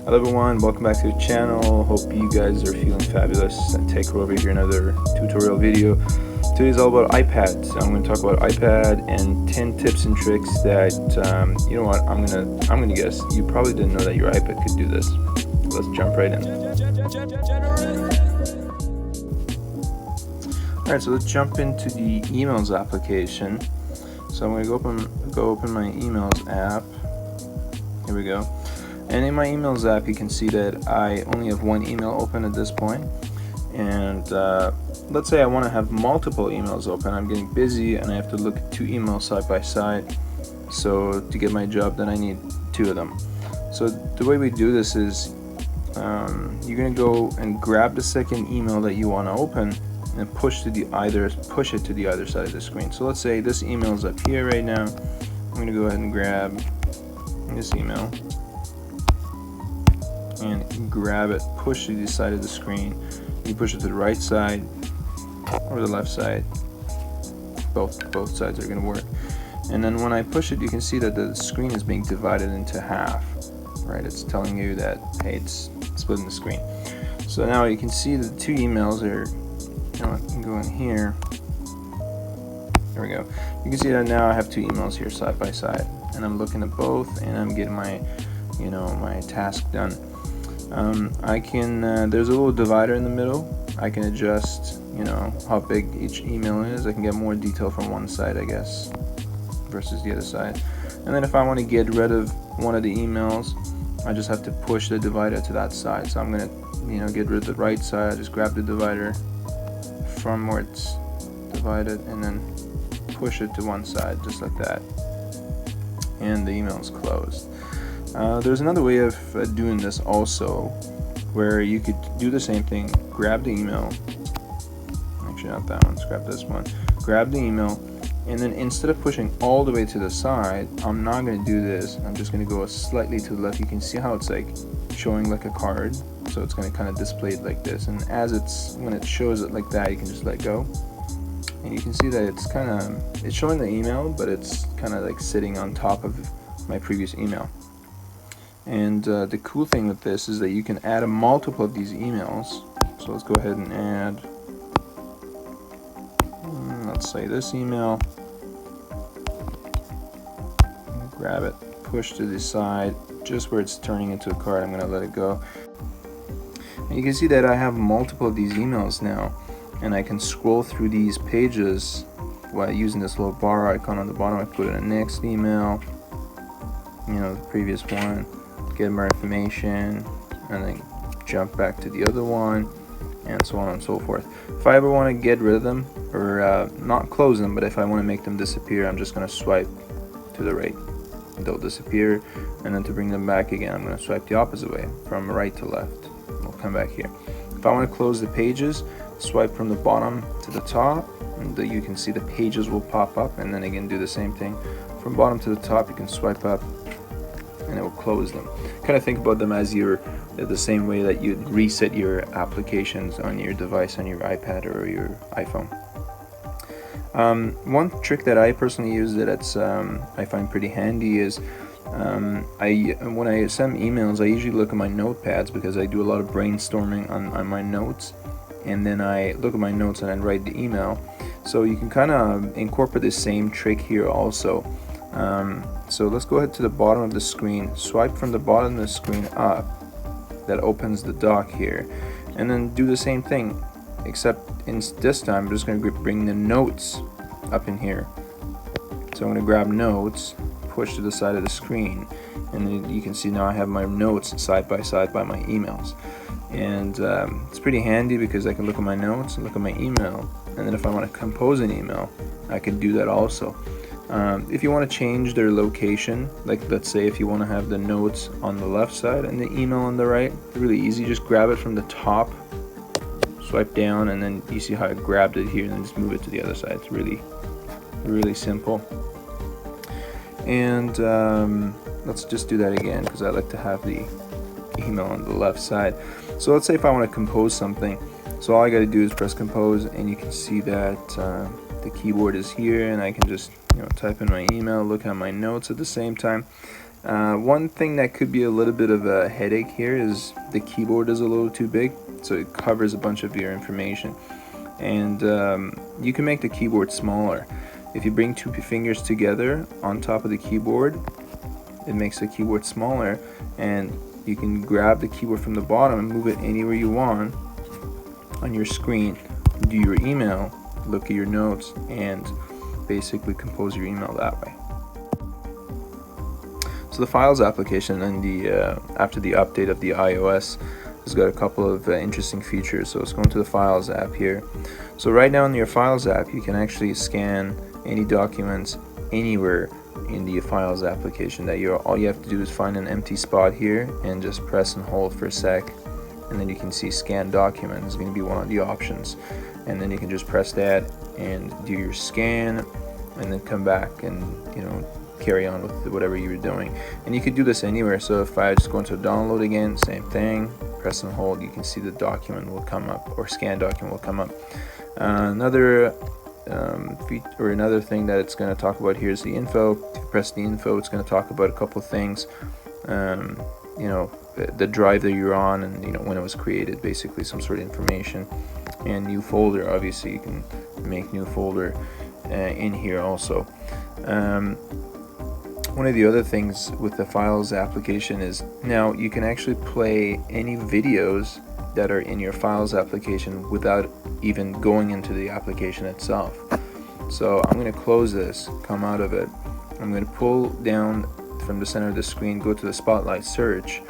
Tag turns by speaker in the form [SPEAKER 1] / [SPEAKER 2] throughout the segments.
[SPEAKER 1] Hello everyone, welcome back to the channel. Hope you guys are feeling fabulous. Take over here another tutorial video. Today's all about iPads. I'm going to talk about iPad and 10 tips and tricks that you know what, I'm gonna guess you probably didn't know that your iPad could do this. Let's jump right in. Alright, so let's jump into the emails application. So I'm going to go open my emails app. Here we go. And in my emails app, you can see that I only have one email open at this point. And let's say I want to have multiple emails open. I'm getting busy and I have to look at two emails side by side. So to get my job done, I need two of them. So the way we do this is you're going to go and grab the second email that you want to open and push it to the other side of the screen. So let's say this email is up here right now. I'm going to go ahead and grab this email and grab it, push to the side of the screen. You push it to the right side or the left side. Both sides are going to work. And then when I push it, you can see that the screen is being divided into half. Right? It's telling you that, hey, it's splitting the screen. So now you can see the two emails are. You know, I can go in here. There we go. You can see that now I have two emails here side by side, and I'm looking at both, and I'm getting my, my task done. I can. There's a little divider in the middle. I can adjust, how big each email is. I can get more detail from one side, I guess, versus the other side. And then if I want to get rid of one of the emails, I just have to push the divider to that side. So I'm gonna, get rid of the right side. Just grab the divider from where it's divided and then push it to one side, just like that, and the email is closed. There's another way of doing this also, where you could do the same thing. Grab the email, actually not that one, grab this one, grab the email, and then instead of pushing all the way to the side, I'm not going to do this. I'm just going to go slightly to the left. You can see how it's like showing like a card, so it's going to kind of display it like this, and when it shows it like that, you can just let go, and you can see that it's showing the email, but it's kind of like sitting on top of my previous email. And the cool thing with this is that you can add a multiple of these emails. So let's go ahead and add, let's say this email, grab it, push to the side, just where it's turning into a card. I'm going to let it go. And you can see that I have multiple of these emails now, and I can scroll through these pages while using this little bar icon on the bottom. I put in a next email, the previous one, get more information, and then jump back to the other one, and so on and so forth. If I ever want to get rid of them, or not close them, but if I want to make them disappear, I'm just going to swipe to the right. They'll disappear, and then to bring them back again, I'm going to swipe the opposite way, from right to left. We'll come back here. If I want to close the pages, swipe from the bottom to the top, and you can see the pages will pop up, and then again do the same thing. From bottom to the top, you can swipe up, and it will close them. Kind of think about them as the same way that you'd reset your applications on your device, on your iPad or your iPhone. One trick that I personally use that I find pretty handy is when I send emails, I usually look at my notepads, because I do a lot of brainstorming on my notes, and then I look at my notes and I write the email. So you can kind of incorporate the same trick here also. So let's go ahead to the bottom of the screen, swipe from the bottom of the screen up. That opens the dock here, and then do the same thing, except this time I'm just going to bring the notes up in here. So I'm going to grab notes, push to the side of the screen, and then you can see now I have my notes side by side by my emails. And it's pretty handy because I can look at my notes and look at my email, and then if I want to compose an email, I can do that also. If you want to change their location, like let's say if you want to have the notes on the left side and the email on the right, really easy. Just grab it from the top, swipe down, and then you see how I grabbed it here, and then just move it to the other side. It's really simple. And let's just do that again, because I like to have the email on the left side. So let's say if I want to compose something, so all I got to do is press compose, and you can see that the keyboard is here, and I can just type in my email, look at my notes at the same time. One thing that could be a little bit of a headache here is the keyboard is a little too big, so it covers a bunch of your information. And you can make the keyboard smaller. If you bring two fingers together on top of the keyboard, it makes the keyboard smaller, and you can grab the keyboard from the bottom and move it anywhere you want on your screen, do your email, look at your notes, and basically compose your email that way. So the Files application and after the update of the iOS has got a couple of interesting features. So let's go into the Files app here. So right now in your Files app, you can actually scan any documents anywhere in the Files application. All you have to do is find an empty spot here and just press and hold for a sec, and then you can see Scan Document is going to be one of the options, and then you can just press that and do your scan, and then come back and carry on with whatever you were doing. And you could do this anywhere. So if I just go into download again, same thing, press and hold, you can see the document will come up, or Scan Document will come up. Another thing that it's going to talk about here is the info. If you press the info, it's going to talk about a couple of things, the drive that you're on, and when it was created, basically some sort of information. And new folder, obviously you can make new folder in here also. One of the other things with the Files application is now you can actually play any videos that are in your Files application without even going into the application itself. So I'm going to close this, come out of it. I'm going to pull down from the center of the screen, go to the Spotlight search,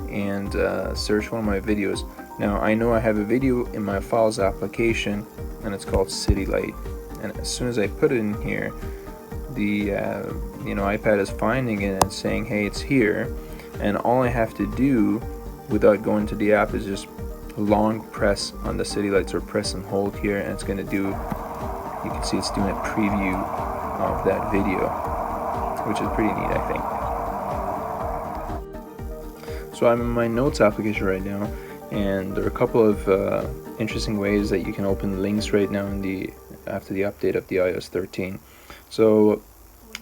[SPEAKER 1] and search one of my videos. Now I know I have a video in my Files application, and it's called City Light. And as soon as I put it in here, the iPad is finding it and saying, hey, it's here. And all I have to do without going to the app is just long press on the city lights, or press and hold here, and it's going to do, you can see it's doing a preview of that video, which is pretty neat, I think. So I'm in my Notes application right now, and there are a couple of interesting ways that you can open links right now after the update of the iOS 13. So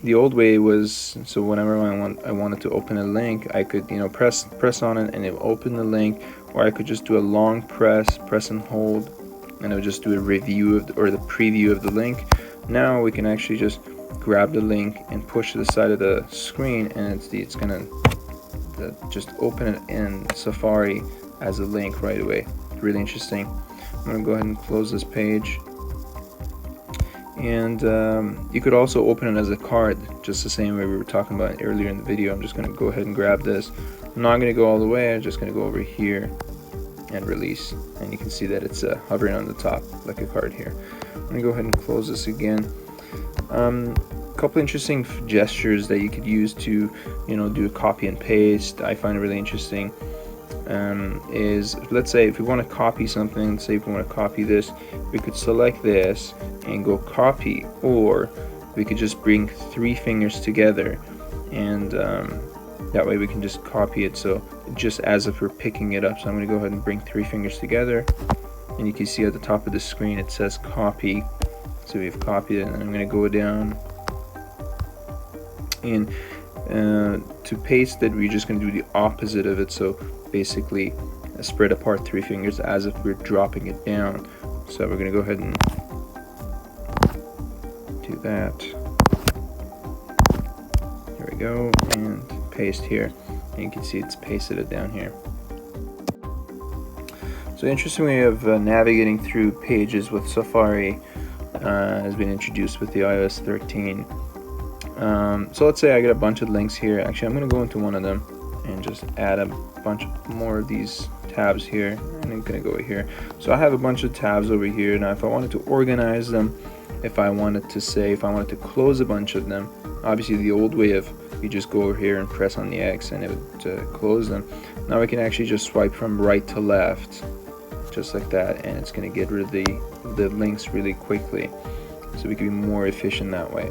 [SPEAKER 1] the old way was, so whenever I wanted to open a link, I could press on it and it would open the link, or I could just do a long press and hold, and it would just do a review or the preview of the link. Now we can actually just grab the link and push to the side of the screen, and it's gonna just open it in Safari as a link right away. Really interesting. I'm gonna go ahead and close this page. And you could also open it as a card, just the same way we were talking about earlier in the video. I'm just going to go ahead and grab this. I'm not going to go all the way, I'm just going to go over here and release. And you can see that it's hovering on the top like a card here. I'm going to go ahead and close this again. A couple interesting gestures that you could use to do a copy and paste. I find it really interesting. Is, let's say if we want to copy something, say if we want to copy this, we could select this and go copy, or we could just bring 3 fingers together, and that way we can just copy it, so just as if we're picking it up. So I'm going to go ahead and bring 3 fingers together, and you can see at the top of the screen it says copy. So we've copied it, and I'm going to go down, and to paste it, we're just going to do the opposite of it. So basically spread apart 3 fingers as if we're dropping it down. So we're going to go ahead and do that. Here we go, and paste here, and you can see it's pasted it down here. So interesting way of navigating through pages with Safari has been introduced with the iOS 13. So let's say I get a bunch of links here. Actually, I'm going to go into one of them and just add a bunch more of these tabs here, and I'm going to go here. So I have a bunch of tabs over here. Now if I wanted to organize them, if I wanted to close a bunch of them, obviously the old way of you just go over here and press on the X and it would close them. Now we can actually just swipe from right to left, just like that, and it's going to get rid of the links really quickly, so we can be more efficient that way.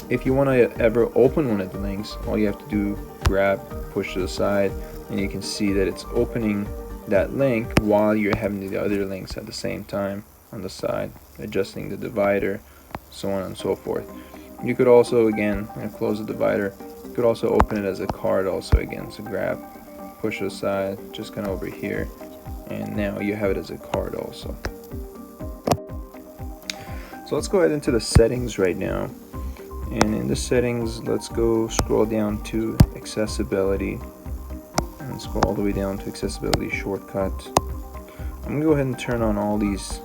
[SPEAKER 1] If you want to ever open one of the links, all you have to do, grab, push to the side, and you can see that it's opening that link while you're having the other links at the same time on the side, adjusting the divider, so on and so forth. You could also, again, close the divider. You could also open it as a card also again. So grab, push aside, just kind of over here, and now you have it as a card also. So let's go ahead into the settings right now. And in the settings, let's go scroll down to accessibility and scroll all the way down to accessibility shortcut. I'm gonna go ahead and turn on all these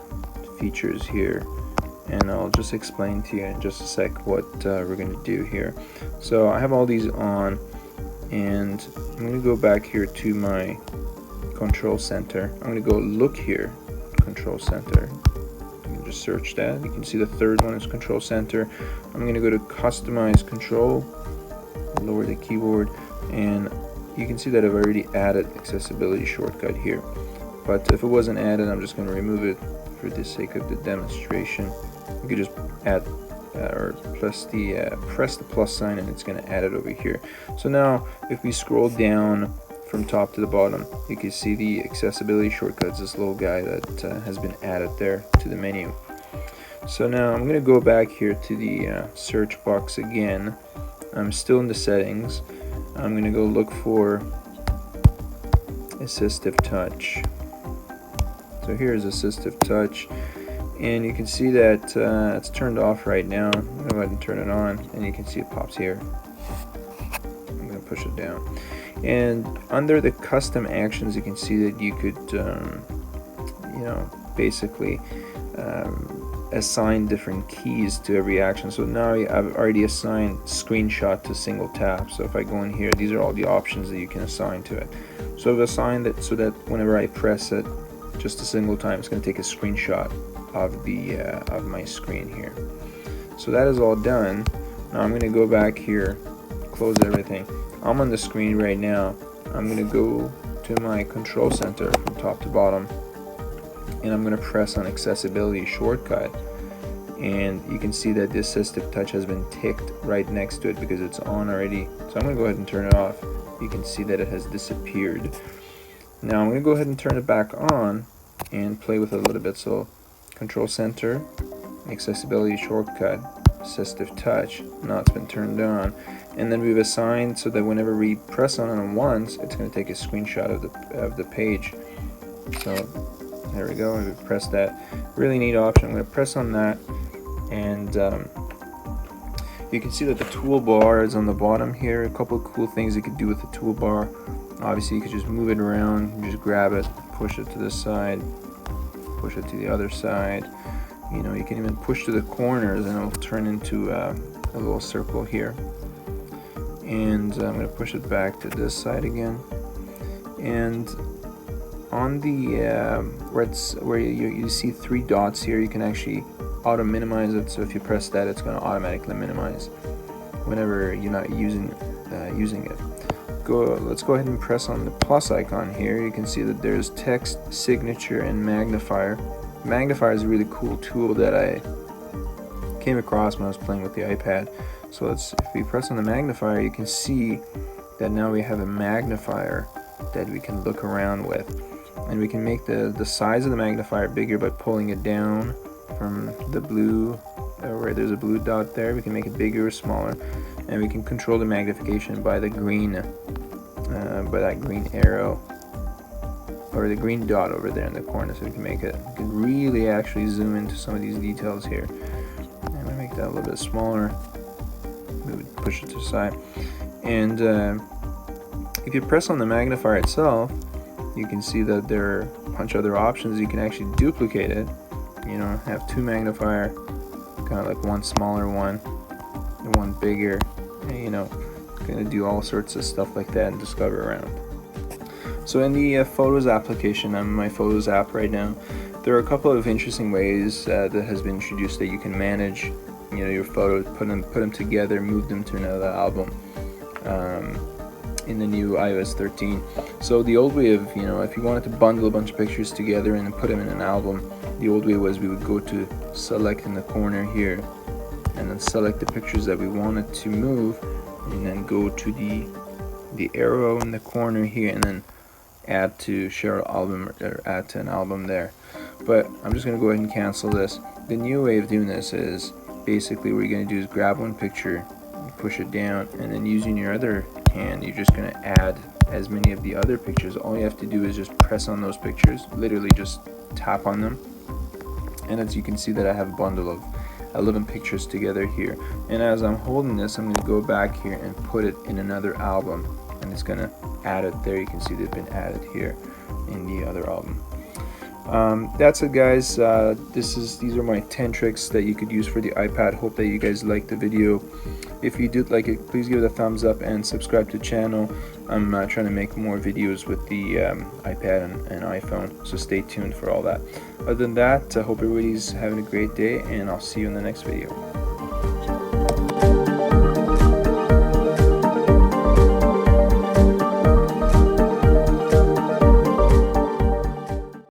[SPEAKER 1] features here, and I'll just explain to you in just a sec what we're gonna do here. So I have all these on, and I'm gonna go back here to my control center. I'm gonna go look here, control center. Just search that. You can see the third one is control center. I'm going to go to customize control, lower the keyboard, and you can see that I've already added accessibility shortcut here. But if it wasn't added, I'm just going to remove it for the sake of the demonstration. You could just add or press the plus sign, and it's going to add it over here. So now if we scroll down from top to the bottom, you can see the accessibility shortcuts, this little guy that has been added there to the menu. So now I'm going to go back here to the search box again. I'm still in the settings. I'm going to go look for assistive touch. So here's assistive touch, and you can see that it's turned off right now. I'm going to go ahead and turn it on, and you can see it pops here. I'm going to push it down. And under the custom actions, you can see that you could basically assign different keys to every action. So now I've already assigned screenshot to single tap. So if I go in here, these are all the options that you can assign to it. So I've assigned it so that whenever I press it just a single time, it's going to take a screenshot of the of my screen here. So that is all done. Now I'm going to go back here, close everything. I'm on the screen right now. I'm going to go to my control center from top to bottom, and I'm going to press on accessibility shortcut, and you can see that the assistive touch has been ticked right next to it because it's on already. So I'm going to go ahead and turn it off. You can see that it has disappeared. Now I'm going to go ahead and turn it back on and play with it a little bit. So control center, accessibility shortcut, assistive touch. Now it's been turned on, and then we've assigned so that whenever we press on it once, it's going to take a screenshot of the page. So there we go. We press that. Really neat option. I'm going to press on that, and you can see that the toolbar is on the bottom here. A couple of cool things you could do with the toolbar. Obviously, you could just move it around. You just grab it, push it to this side, push it to the other side. You can even push to the corners, and it'll turn into a little circle here. And I'm going to push it back to this side again. And on the where you see 3 dots here, you can actually auto minimize it. So if you press that, it's going to automatically minimize whenever you're not using it. Let's go ahead and press on the plus icon here. You can see that there's text, signature, and magnifier. Magnifier is a really cool tool that I came across when I was playing with the iPad. So if we press on the magnifier, you can see that now we have a magnifier that we can look around with, and we can make the size of the magnifier bigger by pulling it down from the blue, where there's a blue dot there. We can make it bigger or smaller, and we can control the magnification by the green by that green arrow, or the green dot over there in the corner. So we can really actually zoom into some of these details here. I'm gonna make that a little bit smaller. Push it to the side, and if you press on the magnifier itself, you can see that there are a bunch of other options. You can actually duplicate it, have 2 magnifier, kind of like one smaller one and one bigger, and gonna do all sorts of stuff like that and discover around. So in the Photos application, I'm in my Photos app right now, there are a couple of interesting ways that has been introduced that you can manage your photos, put them together, move them to another album in the new iOS 13. So the old way of, if you wanted to bundle a bunch of pictures together and put them in an album, the old way was we would go to select in the corner here, and then select the pictures that we wanted to move, and then go to the arrow in the corner here, and then add to share album, or add to an album there. But I'm just going to go ahead and cancel this. The new way of doing this is basically what you're going to do is grab one picture, push it down, and then using your other hand you're just going to add as many of the other pictures. All you have to do is just press on those pictures, literally just tap on them, and as you can see that I have a bundle of 11 pictures together here, and as I'm holding this I'm going to go back here and put it in another album, and it's going to add it there. You can see they've been added here in the other album. That's it, guys. These are my 10 tricks that you could use for the iPad. Hope that you guys liked the video. If you did like it, please give it a thumbs up and subscribe to the channel. I'm trying to make more videos with the iPad and iPhone, so stay tuned for all that. Other than that, I hope everybody's having a great day, and I'll see you in the next video.